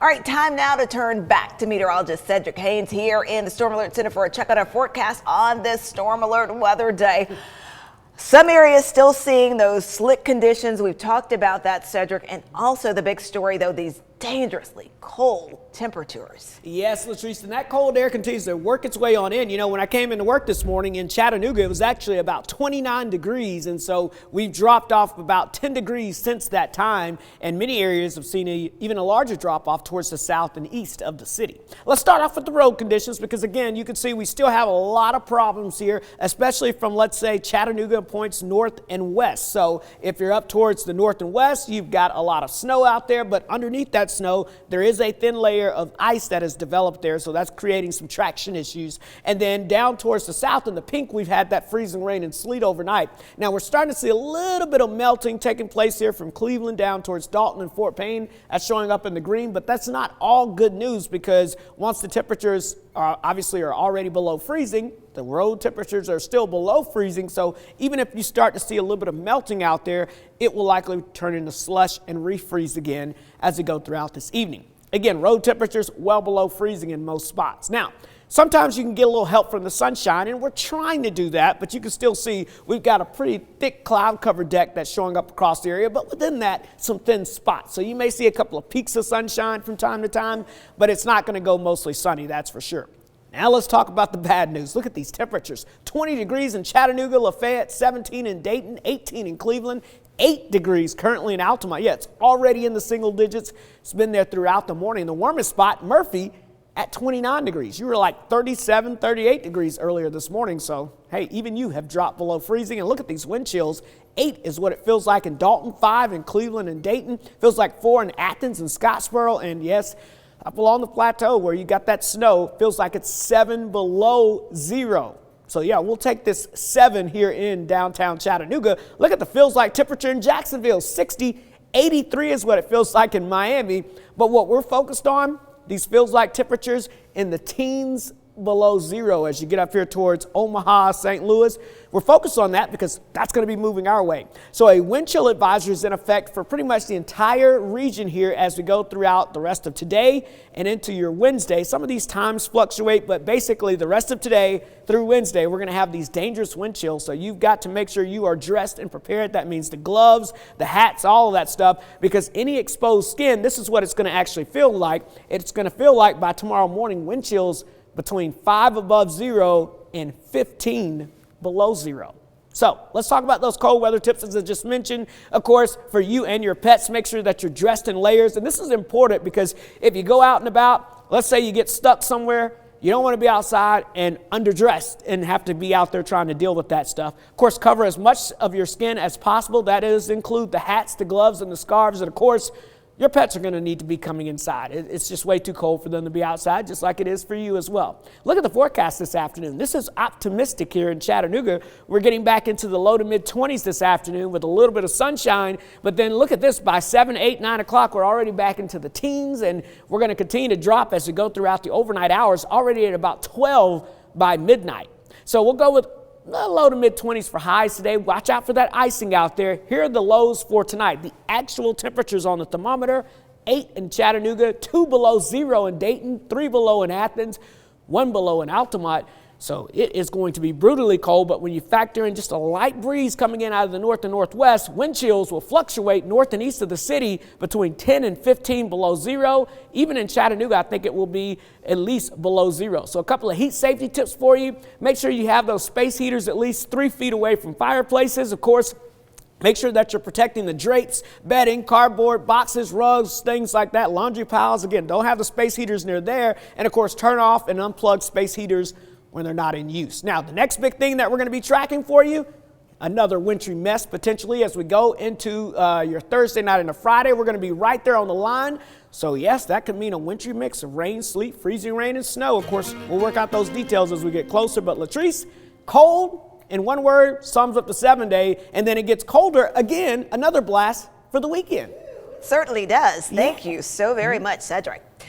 All right, time now to turn back to meteorologist Cedric Haynes here in the Storm Alert Center for a check on our forecast on this Storm Alert weather day. Some areas still seeing those slick conditions. We've talked about that, Cedric, and also the big story, though, these dangerously cold temperatures. Yes, Latrice, and that cold air continues to work its way on in. You know, when I came into work this morning in Chattanooga, it was actually about 29 degrees, and so we've dropped off about 10 degrees since that time, and many areas have seen even a larger drop off towards the south and east of the city. Let's start off with the road conditions because, again, you can see we still have a lot of problems here, especially from, let's say, Chattanooga points north and west. So if you're up towards the north and west, you've got a lot of snow out there, but underneath that snow, there is a thin layer of ice that has developed there, so that's creating some traction issues. And then down towards the south in the pink, we've had that freezing rain and sleet overnight. Now we're starting to see a little bit of melting taking place here from Cleveland down towards Dalton and Fort Payne. That's showing up in the green, but that's not all good news because once the temperatures obviously are already below freezing, the road temperatures are still below freezing, so even if you start to see a little bit of melting out there, it will likely turn into slush and refreeze again as we go throughout this evening. Again, road temperatures well below freezing in most spots. Now, sometimes you can get a little help from the sunshine, and we're trying to do that, but you can still see we've got a pretty thick cloud cover deck that's showing up across the area, but within that, some thin spots. So you may see a couple of peaks of sunshine from time to time, but it's not going to go mostly sunny, that's for sure. Now let's talk about the bad news. Look at these temperatures. 20 degrees in Chattanooga, Lafayette, 17 in Dayton, 18 in Cleveland, 8 degrees currently in Altamont. Yeah, it's already in the single digits. It's been there throughout the morning. The warmest spot, Murphy, at 29 degrees. You were like 37, 38 degrees earlier this morning. So, hey, even you have dropped below freezing. And look at these wind chills. 8 is what it feels like in Dalton, 5 in Cleveland and Dayton. Feels like 4 in Athens and Scottsboro. And yes, up along the plateau where you got that snow, feels like it's 7 below zero. So yeah, we'll take this 7 here in downtown Chattanooga. Look at the feels like temperature in Jacksonville, 60, 83 is what it feels like in Miami. But what we're focused on, these feels like temperatures in the teens below zero as you get up here towards Omaha, St. Louis. We're focused on that because that's going to be moving our way. So a wind chill advisor is in effect for pretty much the entire region here as we go throughout the rest of today and into your Wednesday. Some of these times fluctuate, but basically the rest of today through Wednesday, we're going to have these dangerous wind chills. So you've got to make sure you are dressed and prepared. That means the gloves, the hats, all of that stuff, because any exposed skin, this is what it's going to actually feel like. It's going to feel like by tomorrow morning wind chills between 5 above zero and 15 below zero. So let's talk about those cold weather tips as I just mentioned. Of course, for you and your pets, make sure that you're dressed in layers. And this is important because if you go out and about, let's say you get stuck somewhere, you don't want to be outside and underdressed and have to be out there trying to deal with that stuff. Of course, cover as much of your skin as possible. That is, include the hats, the gloves, and the scarves. And of course, your pets are going to need to be coming inside. It's just way too cold for them to be outside, just like it is for you as well. Look at the forecast this afternoon. This is optimistic here in Chattanooga. We're getting back into the low to mid 20s this afternoon with a little bit of sunshine. But then look at this, by 7, 8, 9 o'clock, we're already back into the teens, and we're going to continue to drop as we go throughout the overnight hours, already at about 12 by midnight. So we'll go with low to mid 20s for highs today. Watch out for that icing out there. Here are the lows for tonight. The actual temperatures on the thermometer: 8 in Chattanooga, 2 below zero in Dayton, 3 below in Athens, 1 below in Altamont. So it is going to be brutally cold, but when you factor in just a light breeze coming in out of the north and northwest, wind chills will fluctuate north and east of the city between 10 and 15 below zero. Even in Chattanooga, I think it will be at least below zero. So a couple of heat safety tips for you. Make sure you have those space heaters at least 3 feet away from fireplaces. Of course, make sure that you're protecting the drapes, bedding, cardboard, boxes, rugs, things like that, laundry piles. Again, don't have the space heaters near there. And of course, turn off and unplug space heaters when they're not in use. Now, the next big thing that we're going to be tracking for you, another wintry mess potentially as we go into your Thursday night into Friday. We're going to be right there on the line. So yes, that could mean a wintry mix of rain, sleet, freezing rain, and snow. Of course, we'll work out those details as we get closer. But Latrice, cold, in one word, sums up the 7-day, and then it gets colder again, another blast for the weekend. Certainly does. Thank you so very much, Cedric.